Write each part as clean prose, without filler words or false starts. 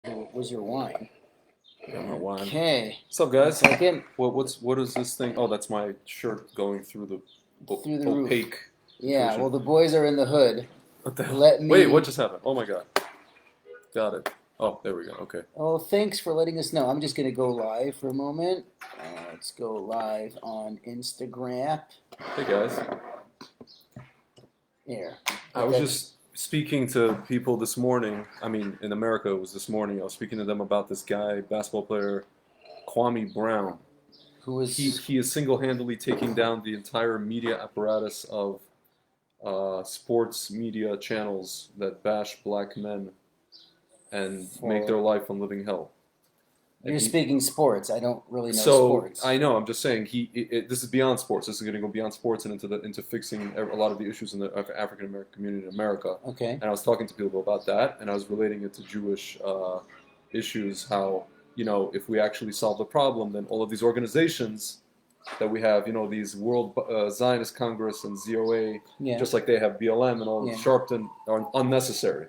Where's your wine? Got my wine. Okay. What's up, guys? Second, What is this thing? Oh, that's my shirt going through the through the roof. opaque Yeah, vision. well, the boys are in the hood. What the hell? Let Wait, what me. just happened? Oh my god. Got it. Oh, there we go. Okay. Oh, thanks for letting us know. I'm just going to go live for a moment. Let's go live on Instagram. Hey guys. Here. I was just speaking to people this morning. I mean, in America, it was this morning. I was speaking to them about this guy, basketball player, Kwame Brown. Who is. He is single-handedly taking down the entire media apparatus of sports media channels that bash black men and make their For. life a living hell. And You're speaking sports. I don't really know so sports. I know. I'm just saying. This is beyond sports. This is going to go beyond sports and into fixing a lot of the issues in the African American community in America. Okay. And I was talking to people about that, and I was relating it to Jewish issues. How if we actually solve the problem, then all of these organizations that we have, these World Zionist Congress and ZOA, Yeah. just like they have BLM and all Yeah. Sharpton, are unnecessary.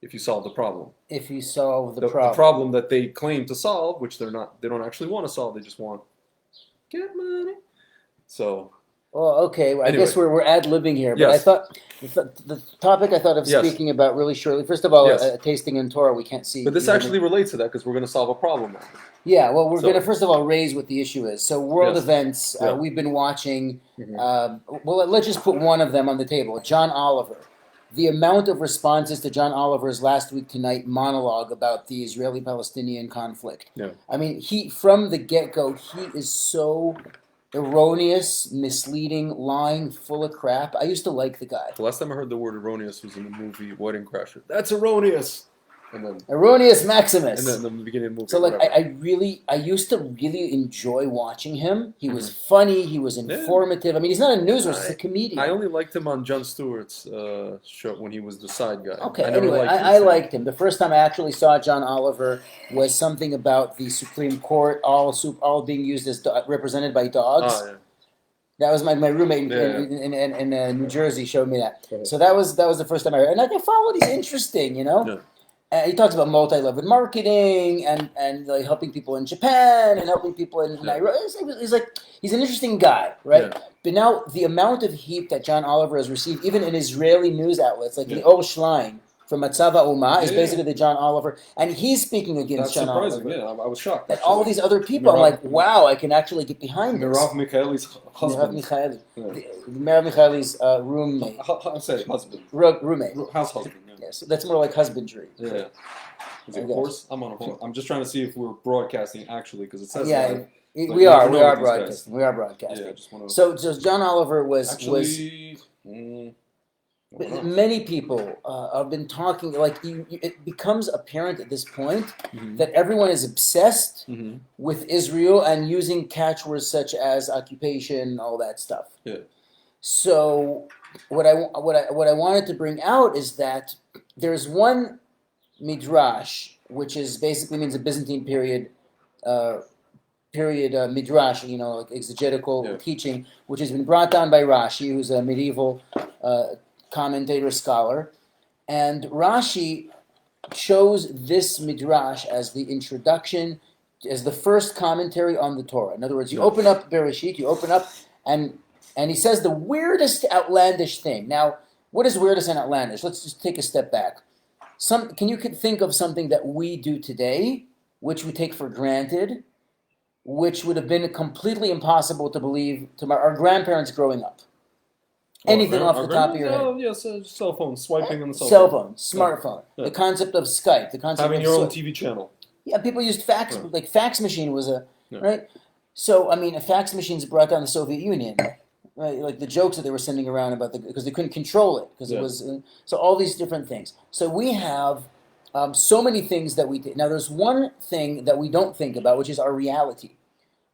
If you solve the problem. If you solve the The problem. problem that they claim to solve, which they don't actually want to solve, they just want get money. So Well, okay. I anyway, guess we're ad-libbing here, but I yes, thought the topic I thought of yes, speaking about really shortly. First of all, yes. tasting in Torah, we can't see. But this actually relates to that because we're going to solve a problem now. Yeah, well, we're going to So first of all raise what the issue is. So, world yes, events, yeah, we've been watching. hmm Well, let's just put one of them on the table. John Oliver. The amount of responses to John Oliver's last week tonight monologue about the Israeli-Palestinian conflict. yeah. I mean, he from the get-go, he is so erroneous, misleading, lying, full of crap. I used to like the guy. The last time I heard the word erroneous was in the movie Wedding Crasher. That's erroneous. And then Erroneous and then Maximus. in the beginning of the movie So or like whatever. I used to really enjoy watching him. He was hmm funny. He was Yeah. informative. I mean, he's not a newsreader. He's a I comedian. only liked him on Jon Stewart's show when he was the side guy. Okay. I never Anyway, liked I his. liked him. The first time I actually saw John Oliver was something about the Supreme Court all being used as represented by dogs. Oh That was my roommate yeah, yeah. in New Jersey showed me that. Yeah. So that was the first time I heard. And like I followed. He's interesting, you know. Yeah. He talks about multi-level marketing and like helping people in Japan and helping people in Yeah. Nairobi. He's like he's an interesting guy, right? Yeah. But now the amount of heat that John Oliver has received, even in Israeli news outlets like Yeah. the Ol Shlein from Matzava Uma, is Yeah, yeah. basically the John Oliver, and he's speaking against That's John surprising. Oliver. Yeah, I was shocked And all actually. these other people, I'm like, wow, I can actually get behind this. Mirav Mikhaili's Merav husband. Michaeli, Yeah. Merav Michaeli's roommate, I say husband. roommate. House husband. Yeah. Yes, that's more like husbandry. Yeah. Is I it a guess. horse? I'm on a horse. I'm just trying to see if we're broadcasting actually because it says Yeah, live. we But you never are. We know are with these guys. broadcasting. We are Yeah, broadcasting. I just want to. So John Oliver was Actually, I don't know. many people have been talking like it becomes apparent at this point Mhm. that everyone is obsessed Mhm. with Israel and using catchwords such as occupation, all that stuff. Yeah. So what I wanted to bring out is that there's one midrash which is basically means a Byzantine uh, period midrash, like exegetical Yeah. teaching, which has been brought down by Rashi, who's a medieval commentator scholar, and Rashi chose this midrash as the introduction, as the first commentary on the Torah. In other words, you Yeah. open up Bereshit, you open up, and he says the weirdest, outlandish thing. Now, what is weirdest and outlandish? Let's just take a step back. Can you think of something that we do today, which we take for granted, which would have been completely impossible to believe to our grandparents growing up? Anything off the top of your head? Oh, yes, cell phone, swiping on the Cell phone. phone, smartphone, Yeah. the concept of Skype, the concept Having of your own TV channel. yeah, people used fax, Yeah. like fax machine was Yeah. right. So I mean, a fax machines brought down the Soviet Union, right? Like the jokes that they were sending around about because they couldn't control it because it Yeah. was so all these different things. So we have so many things that we did. Now there's one thing that we don't think about, which is our reality.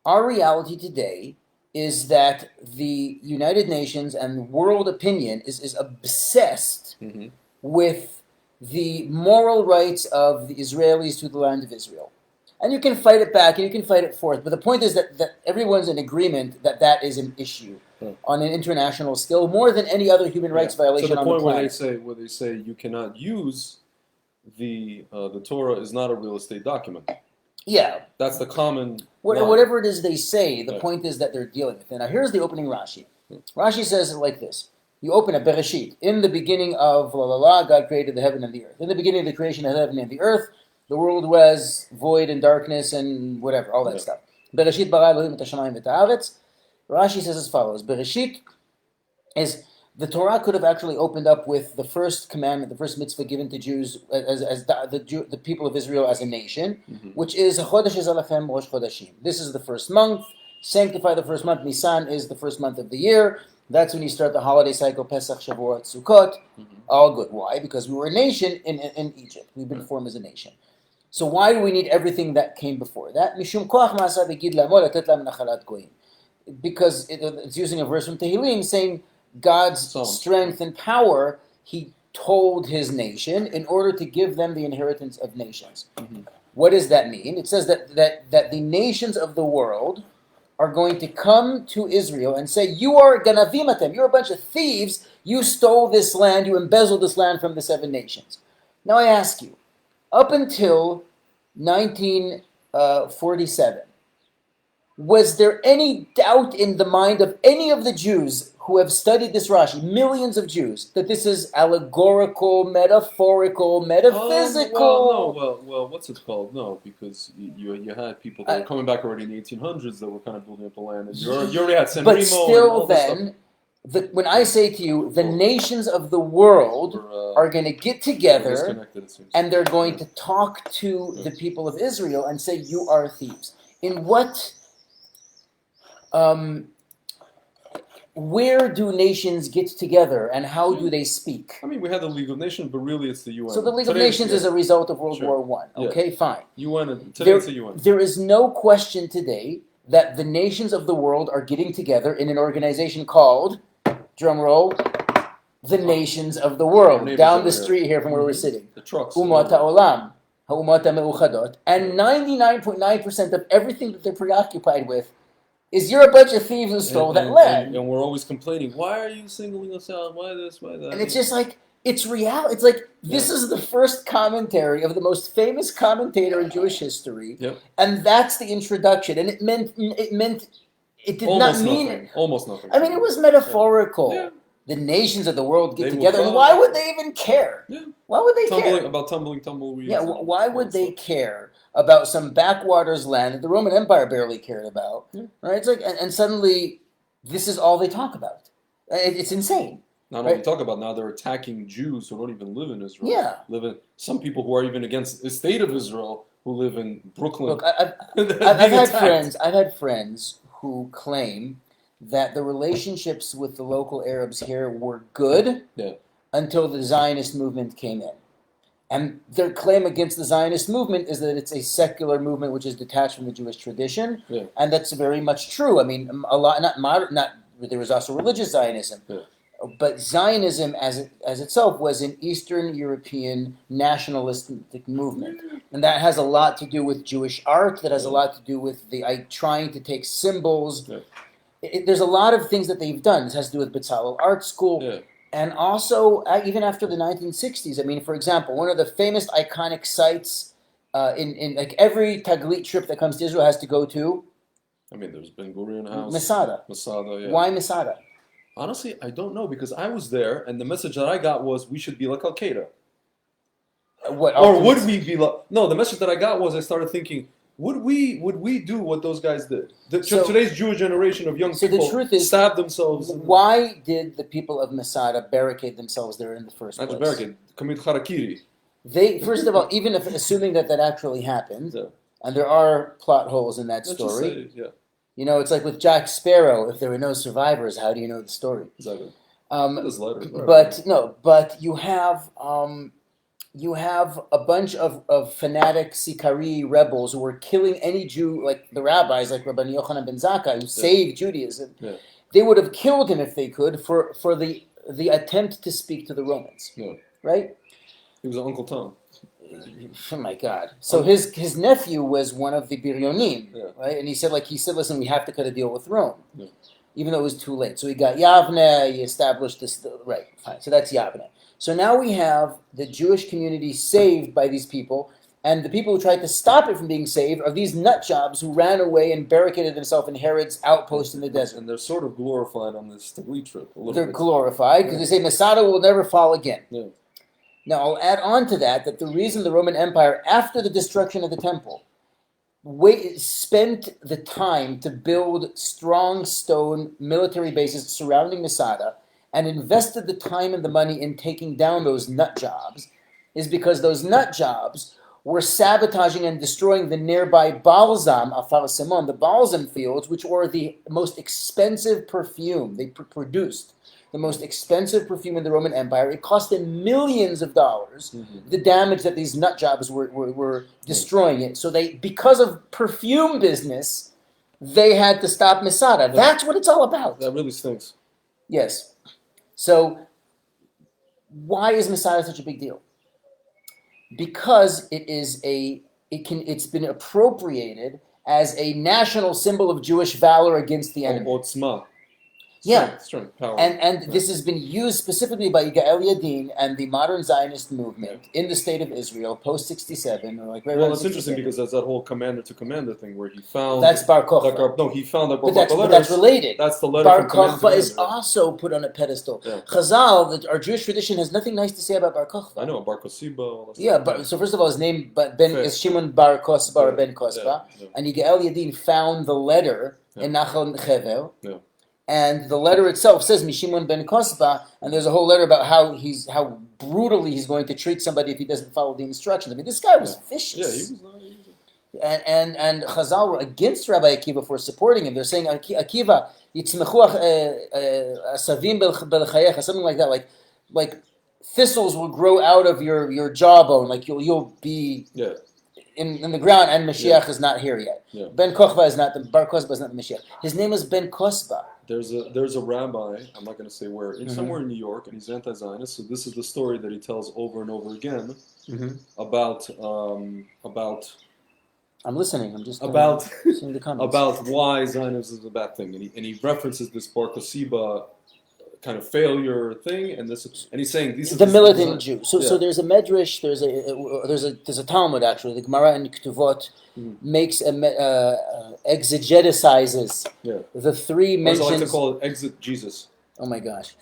Our reality today is that the United Nations and world opinion is obsessed hmm with the moral rights of the Israelis to the land of Israel. And you can fight it back and you can fight it forth. But the point is that everyone's in agreement that that is an issue Yeah. on an international scale more than any other human rights So violation the on the point planet. where they say you cannot use the Torah is not a real estate document. Yeah. That's the common Whatever it is they say, the Right. point is that they're dealing with it. Now, here's the opening Rashi. Rashi says it like this. You open a Bereshit. In the beginning of la la la, God created the heaven and the earth. In the beginning of the creation of the heaven and the earth, the world was void and darkness and whatever, all that Yeah. stuff. Bereshit bara Elohim et hashamayim et haaretz. Rashi says as follows. Bereshit is the Torah could have actually opened up with the first commandment, the first mitzvah given to Jews as the people of Israel as a nation, which is Chodesh Alechem Rosh Chodeshim. This is the first month. Sanctify the first month. Nisan is the first month of the year. That's when you start the holiday cycle, Pesach, Shavuot, Sukkot. All good. Why? Because we were a nation in Egypt. We've been formed as a nation. So why do we need everything that came before that? Mishum koach ma'asa v'gid la'amol letet la'am nachalat goyim. Because it's using a verse from Tehillim saying God's strength and power, he told his nation in order to give them the inheritance of nations. What does that mean? It says that the nations of the world are going to come to Israel and say, you are ganavim atem, you're a bunch of thieves, you stole this land, you embezzled this land from the 7 nations. Now I ask you, up until 1947, was there any doubt in the mind of any of the Jews who have studied this Rashi, millions of Jews, that this is allegorical, metaphorical, metaphysical? Well, what's it called? No, because you had people that were coming back already in the 1800s that were kind of building up the land, and you already had San Remo. But still, then, when I say to you, the nations of the world are going to get together, and they're going to talk to the people of Israel and say, you are thieves. In what... where do nations get together and how do they speak? I mean, we had the League of Nations, but really it's the UN. So the League of Nations is a result of World War I. Okay, fine. UN, today it's the UN. There is no question today that the nations of the world are getting together in an organization called, drumroll, the nations of the world, down the street here from where we're sitting. The trucks. Umot ha'olam, ha'umot ha'meuchadot. And 99.9% of everything that they're preoccupied with is you're a bunch of thieves who stole that land. And we're always complaining, why are you singling us out? Why this, why that? And it's just like, it's reality. It's like, this is the first commentary of the most famous commentator in Jewish history. Yep. And that's the introduction. And it did almost not mean... Nothing. Almost nothing. I mean, it was metaphorical. Yeah. The nations of the world get together. And why would they even care? Yeah. Why would they care? About tumbleweeds. Yeah, why would they care about some backwaters land that the Roman Empire barely cared about? Yeah. Right? It's like, and suddenly, this is all they talk about. It's insane. Not only talk about, now they're attacking Jews who don't even live in Israel. Yeah. Some people who are even against the state of Israel who live in Brooklyn. Look, I've had friends who claim that the relationships with the local Arabs here were good until the Zionist movement came in. And their claim against the Zionist movement is that it's a secular movement which is detached from the Jewish tradition, and that's very much true. I mean, a lot there was also religious Zionism, but Zionism as itself was an Eastern European nationalistic movement, and that has a lot to do with Jewish art. That has a lot to do with trying to take symbols. There's a lot of things that they've done. This has to do with Bezalel Art School. Yeah. And also, even after the 1960s, I mean, for example, one of the famous iconic sites in like every Taglit trip that comes to Israel has to go to... I mean, there's Ben Gurion House. Masada. Masada, yeah. Why Masada? Honestly, I don't know, because I was there, and the message that I got was, we should be like Al-Qaeda. Would we be like... No, the message that I got was, I started thinking... Would we do what those guys did? Today's Jewish generation of young people the truth is, stab themselves. Why did the people of Masada barricade themselves there in the first place? Not barricade, commit harakiri. They, first of all, even if assuming that happened, and there are plot holes in that story. You know, it's like with Jack Sparrow. If there were no survivors, how do you know the story? Exactly. But you have a bunch of fanatic Sikari rebels who were killing any Jew, like the rabbis, like Rabbi Yochanan ben Zakkai, who saved Judaism. Yeah. They would have killed him if they could for the attempt to speak to the Romans. Yeah. Right? He was Uncle Tom. Oh my God! So his nephew was one of the Biryonim, right? And he said, listen, we have to cut a deal with Rome, even though it was too late. So he got Yavne. He established this, right? Fine. So that's Yavne. So now we have the Jewish community saved by these people, and the people who tried to stop it from being saved are these nut jobs who ran away and barricaded themselves in Herod's outpost in the desert. And they're sort of glorified on this Taglit trip. They're glorified because they say Masada will never fall again. Yeah. Now, I'll add on to that the reason the Roman Empire, after the destruction of the temple, spent the time to build strong stone military bases surrounding Masada and invested the time and the money in taking down those nut jobs is because those nut jobs were sabotaging and destroying the nearby balsam, Afar Simon, the balsam fields, which were the most expensive perfume they produced. The most expensive perfume in the Roman Empire. It cost them millions of dollars, the damage that these nut jobs were destroying it. So because of perfume business, they had to stop Masada. That's what it's all about. That really stinks. Yes. So why is Masada such a big deal? Because it's been appropriated as a national symbol of Jewish valor against the enemy. Otzma. Strength, power. And this has been used specifically by Yigael Yadin and the modern Zionist movement in the state of Israel post 67 or like right well, around it's interesting because that's that whole commander to commander thing where he found that's Bar Kokhba. No, he found that Bar But Kokhba that's related. That's the letter Bar from commander to Kokhba is commander. also put on a pedestal. Yeah. Chazal, our Jewish tradition, has nothing nice to say about Bar Kokhba. I know Bar Kosiba. All that Yeah, stuff. so first of all, his name is Shimon Bar Kosba or Ben Kosba, and Yigael Yadin found the letter in Nachal Chevel. Yeah. And the letter itself says Mishimon ben Kosba, and there's a whole letter about how brutally he's going to treat somebody if he doesn't follow the instructions. I mean, this guy was vicious. Yeah, he was. And Chazal were against Rabbi Akiva for supporting him. They're saying Akiva yitzmechu asavim belchayecha, something like that, like thistles will grow out of your jawbone, like you'll be in the ground, and Mashiach is not here yet. Yeah. Ben Kokhba is not Bar Kosba is not the Mashiach. His name is Ben Kosba. There's a rabbi, I'm not going to say where, somewhere in New York, and he's anti-Zionist. So this is the story that he tells over and over again about. I'm listening. I'm just seeing the comments. about why Zionism is a bad thing, and he references this Bar Kosiba kind of failure thing, and he's saying these are the militant Jew. So there's a medrash, there's a Talmud actually. The Gemara in Ketuvot makes exegeticizes the three mentions. I like to call it exegesis. Oh my gosh!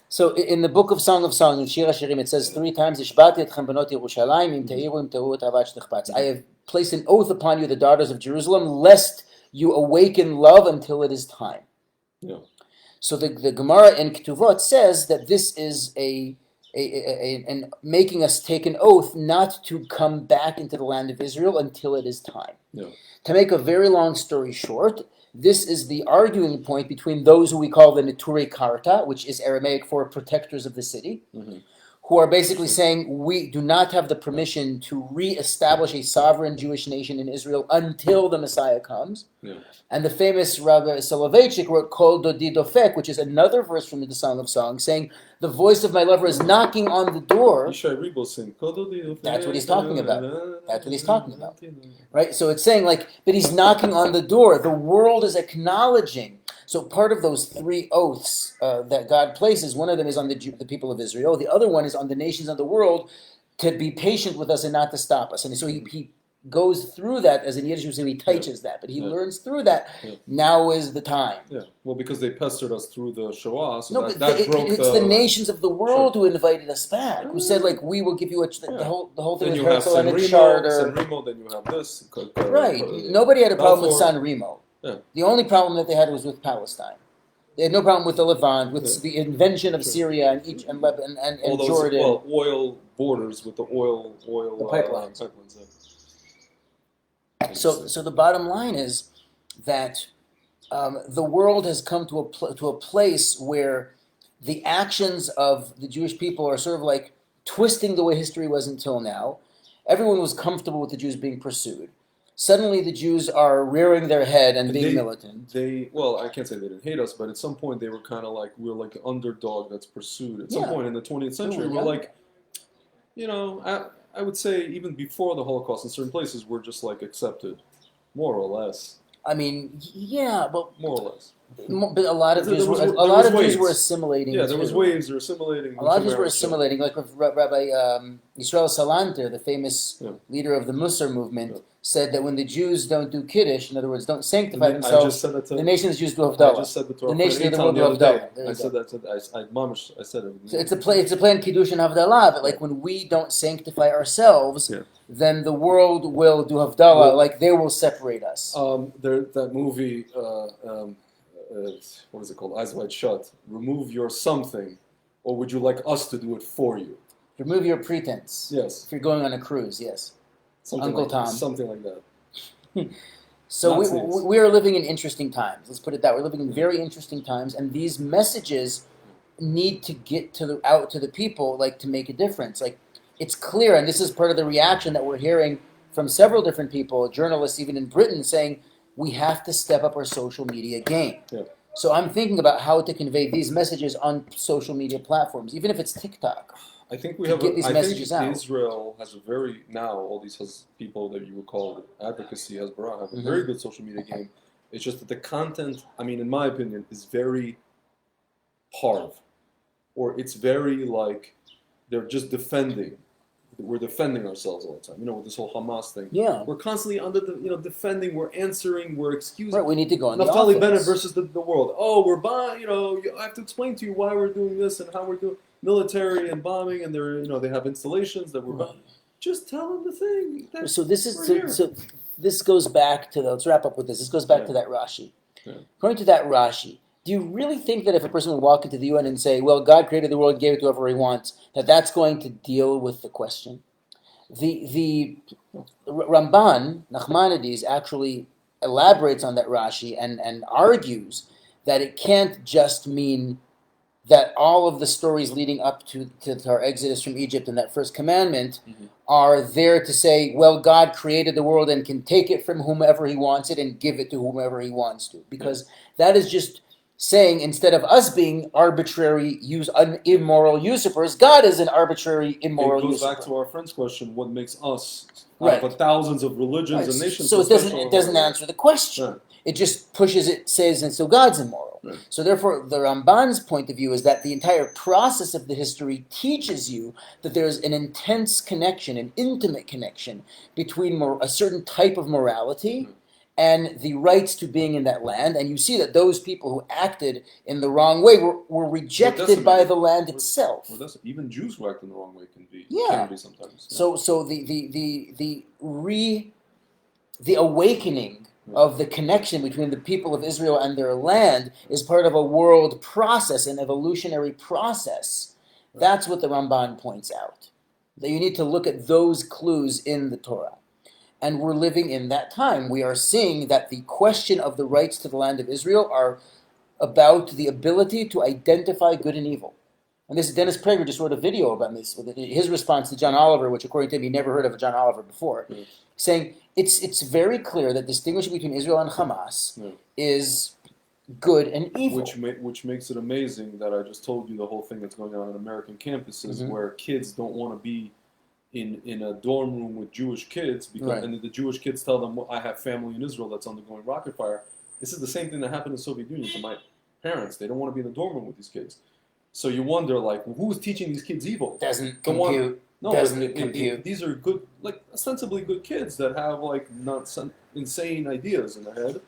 So in the book of Song of Songs in Shir HaShirim it says 3 times Ishbati etchem benot Yerushalayim im teiru im teru et avat shtechpatz. I have placed an oath upon you, the daughters of Jerusalem, lest you awaken love until it is time. Yeah. So the Gemara in Ketuvot says that this is an making us take an oath not to come back into the land of Israel until it is time. Yeah. To make a very long story short, this is the arguing point between those who we call the Neturei Karta, which is Aramaic for protectors of the city, who are basically saying we do not have the permission to re-establish a sovereign Jewish nation in Israel until the Messiah comes. Yeah. And the famous Rabbi Soloveitchik wrote Kol Dodi Dofek, which is another verse from the Song of Songs, saying, the voice of my lover is knocking on the door. That's what he's talking about. That's what he's talking about. Right? So it's saying but he's knocking on the door. The world is acknowledging. So part of those 3 oaths that God places, one of them is on the people of Israel. The other one is on the nations of the world to be patient with us and not to stop us. And so he goes through that, as in Yiddish we say he teaches that, but he learns through that. Yeah. Now is the time. Yeah, well, because they pestered us through the Shoah, so no, that broke it's the nations of the world who invited us back, who said we will give you the whole thing. Then you have San Remo, then you have this. Right. Nobody had a problem with San Remo. Yeah. The only problem that they had was with Palestine. They had no problem with the Levant, with the invention of Syria and Lebanon and those, Jordan. Well, oil borders with the oil the pipelines. So the bottom line is that the world has come to a place where the actions of the Jewish people are sort of like twisting the way history was until now. Everyone was comfortable with the Jews being pursued. Suddenly the Jews are rearing their head and being militant. I can't say they didn't hate us, but at some point they were kind of like, we're like the underdog that's pursued. At some point in the 20th century, we're like, I would say even before the Holocaust, in certain places, we're just like accepted, more or less. I mean, yeah, but more or less. But a lot of There Jews was- were, a there lot was of Jews were waves. assimilating. Yeah, there was too. waves. They're assimilating. A lot of Jews into were marriage, yeah. assimilating, like with Rabbi Yisrael Salanter, the famous Yeah. leader of the Musar movement, Yeah. said that when the Jews don't do Kiddush, in other words, don't sanctify I just themselves, said that to. the nation of the Jews do I Havdalah. just said that to our The friend nation of the Eitan world the do other day. Havdalah. There you I said go. that. I said it. So it's a plan Kiddush and Havdalah, but like when we don't sanctify ourselves, Yeah. then the world will do Havdalah, Well- like they will separate us. That movie. What is it called? Eyes Wide Shut. Remove your something, or would you like us to do it for you? Remove your pretense. Yes. If you're going on a cruise, yes. Something Uncle like, Tom. Something like that. So Nazis. we are living in interesting times. Let's put it that way. We're living in very interesting times, and these messages need to get out to the people, like to make a difference. Like it's clear, and this is part of the reaction that we're hearing from several different people, journalists even in Britain, saying we have to step up our social media game. Yeah. So I'm thinking about how to convey these messages on social media platforms, even if it's TikTok. I think we To have. get these I messages think out. Israel has a very now all these people that you would call advocacy Hezbollah have a Mhm. very good social media game. It's just that the content, I mean, in my opinion, is very parv, or it's very like they're just defending. We're defending ourselves all the time. You know, with this whole Hamas thing. Yeah. We're constantly under the defending. We're answering. We're excusing. Right, we need to go on the Naftali offense. Bennett versus the world. Oh, we're buying. I have to explain to you why we're doing this and how we're doing military and bombing, and they have installations that we're. Right. Just tell them the thing. So this is We're so, here. so this goes back to let's wrap up with this. This goes back Yeah. to that Rashi. Yeah. According to that Rashi, do you really think that if a person would walk into the UN and say, "Well, God created the world, and gave it to whoever He wants," that's going to deal with the question? The Ramban Nachmanides actually elaborates on that Rashi and argues that it can't just mean that all of the stories leading up to our exodus from Egypt and that first commandment Mhm. are there to say, well, God created the world and can take it from whomever He wants it and give it to whomever He wants to. Because that is just saying, instead of us being arbitrary, immoral usurpers, God is an arbitrary, immoral It goes usurper. back to our friend's question: what makes us, Right. out of thousands of religions Right. and nations, So it special? doesn't answer the question. Right. It just pushes it, says, and so God's immoral. Right. So therefore, the Ramban's point of view is that the entire process of the history teaches you that there's an intense connection, an intimate connection between a certain type of morality and the rights to being in that land. And you see that those people who acted in the wrong way were rejected by the land itself. Well, even Jews who act in the wrong way can be sometimes. Yeah. So the awakening of the connection between the people of Israel and their land is part of a world process, an evolutionary process. That's what the Ramban points out. That you need to look at those clues in the Torah. And we're living in that time. We are seeing that the question of the rights to the land of Israel are about the ability to identify good and evil. And this Dennis Prager just wrote a video about this, with his response to John Oliver, which according to him he never heard of John Oliver before, saying it's very clear that distinguishing between Israel and Hamas is good and evil. Which makes it amazing that I just told you the whole thing that's going on in American campuses where kids don't want to be in a dorm room with Jewish kids because and the Jewish kids tell them, well, I have family in Israel that's undergoing rocket fire. This is the same thing that happened in the Soviet Union to my parents. They don't want to be in the dorm room with these kids. So you wonder, like, who's teaching these kids evil? Doesn't compute. These are good, like, ostensibly good kids that have, like, not some insane ideas in their head.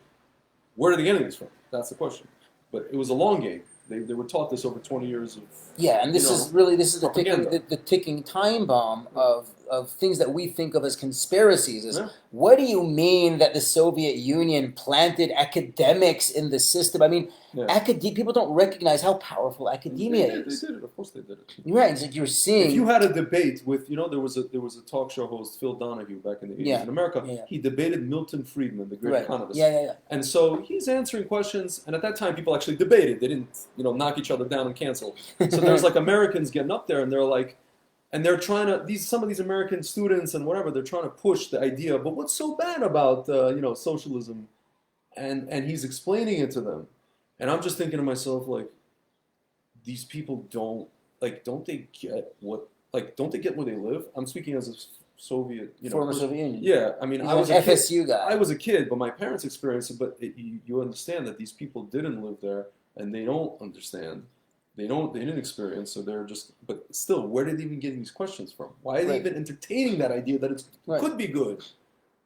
Where are they getting this from? That's the question. But it was a long game. They were taught this over 20 years of and this is the ticking time bomb of things that we think of as conspiracies. What do you mean that the Soviet Union planted academics in the system? I mean, people don't recognize how powerful academia is. They did it. Of course they did it. Right. It's like you're seeing. If you had a debate with, there was a talk show host, Phil Donahue, back in the 80s in America. He debated Milton Friedman, the great economist. And so he's answering questions, and at that time people actually debated. They didn't, knock each other down and cancel. So there's like Americans getting up there, and they're like, and they're trying to, some of these American students and whatever, they're trying to push the idea, but what's so bad about, socialism? And he's explaining it to them. And I'm just thinking to myself, like, these people don't they get where they live? I'm speaking as Soviet, Former Soviet Union. Yeah, I mean, He's I was an a kid. FSU guy. I was a kid, but my parents experienced it. But you understand that these people didn't live there, and they don't understand. They didn't experience, so they're just. But still, where did they even get these questions from? Why are they even entertaining that idea that it could be good?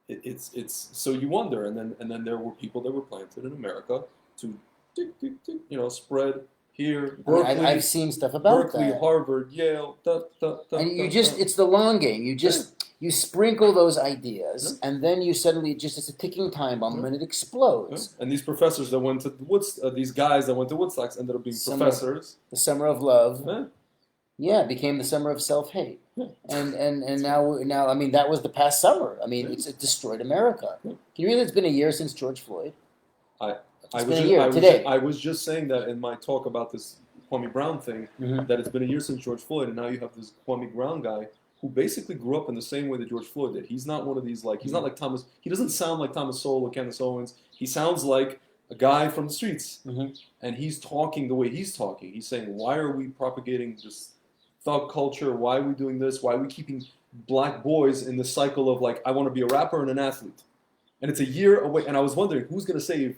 It's so you wonder, and then there were people that were planted in America to, spread here. Berkeley, I've seen stuff about Berkeley, that. Harvard, Yale, And it's the long game. You sprinkle those ideas, and then you suddenly it's a ticking time bomb, and it explodes. And these professors that went to these guys that went to Woodstocks ended up being professors. The summer of love, it became the summer of self-hate. And now, I mean, that was the past summer. I mean, it destroyed America. Can you realize it's been a year since George Floyd? It's been a year today. I was just saying that in my talk about this Kwame Brown thing, that it's been a year since George Floyd, and now you have this Kwame Brown guy who basically grew up in the same way that George Floyd did. He's not one of these, he's not like Thomas, he doesn't sound like Thomas Sowell or Candace Owens. He sounds like a guy from the streets. And he's talking the way he's talking. He's saying, why are we propagating this thug culture? Why are we doing this? Why are we keeping black boys in the cycle of I want to be a rapper and an athlete? And it's a year away, and I was wondering who's going to save.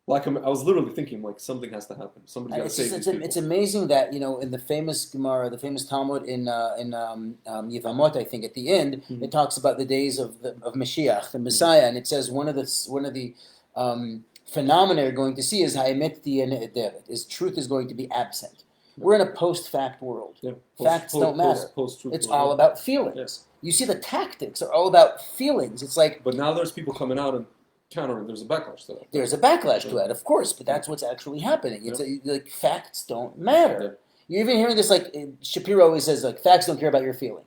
I was literally thinking something has to happen. Somebody's got to save these people. It's amazing that in the famous Gemara, the famous Talmud in Yevamot, I think at the end it talks about the days of Mashiach, the Messiah, and it says one of the phenomena you're going to see is Ha'emet tiyeh ne'ederet, is truth is going to be absent. We're in a post-fact world. Facts don't matter. It's all about feelings. You see, the tactics are all about feelings. It's But now there's people coming out and countering. There's a backlash to that. There's a backlash to that, of course, but that's what's actually happening. It's facts don't matter. You're even hearing this Shapiro always says facts don't care about your feeling,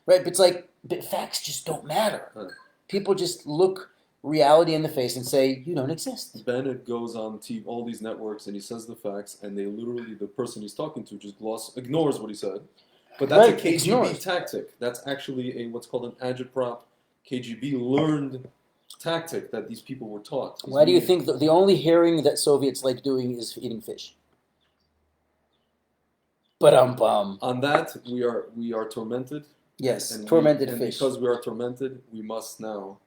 right? But but facts just don't matter. People just look reality in the face and say you don't exist. Bennett goes on TV, all these networks, and he says the facts, and they literally the person he's talking to just ignores what he said. But that's a KGB tactic. That's actually what's called an agitprop. KGB learned tactic that these people were taught. Why do you think the only hearing that Soviets like doing is eating fish? But on that we are tormented. Yes, tormented and fish. Because we are tormented, we must now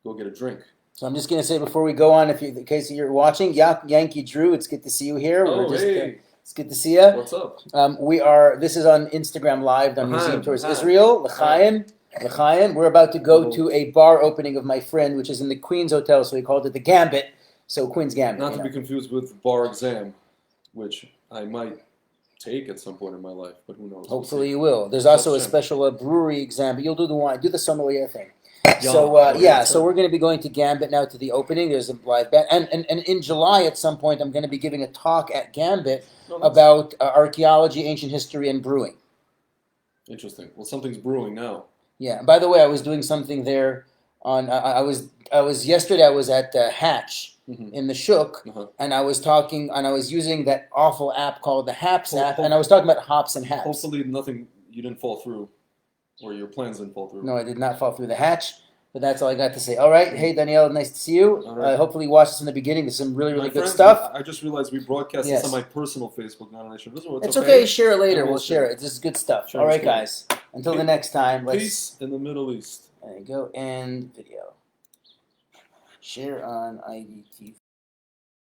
go get a drink. So I'm just going to say before we go on, in case you're watching, Yankee Drew, it's good to see you here. Hey. It's good to see you. What's up? This is on Instagram Live on Museum Tours Israel. L'chaim. We're about to go to a bar opening of my friend, which is in the Queen's Hotel, so he called it the Gambit. So Queen's Gambit. Not to be confused with bar exam, which I might take at some point in my life, but who knows? Hopefully you will. There's also a special brewery exam, but you'll do the wine, do the sommelier thing. So we're going to be going to Gambit now to the opening. There's a live band, and in July at some point I'm going to be giving a talk at Gambit about archaeology, ancient history, and brewing. Interesting. Well, something's brewing now. Yeah. By the way, I was doing something there on. I was yesterday. I was at Hatch in the Shuk, and I was talking, and I was using that awful app called the Haps app, and I was talking about hops and haps. Hopefully, you didn't fall through, or your plans didn't fall through. No, I did not fall through the hatch. But that's all I got to say. All right. Hey, Danielle, nice to see you. Right. Hopefully you watched this in the beginning. There's some really good stuff. I just realized we broadcast this on my personal Facebook, not on Nation Visible. It's okay. Share it later. We'll share it. This is good stuff. All right, guys. Until the next time. Peace in the Middle East. There you go. End video. Share on IDTV.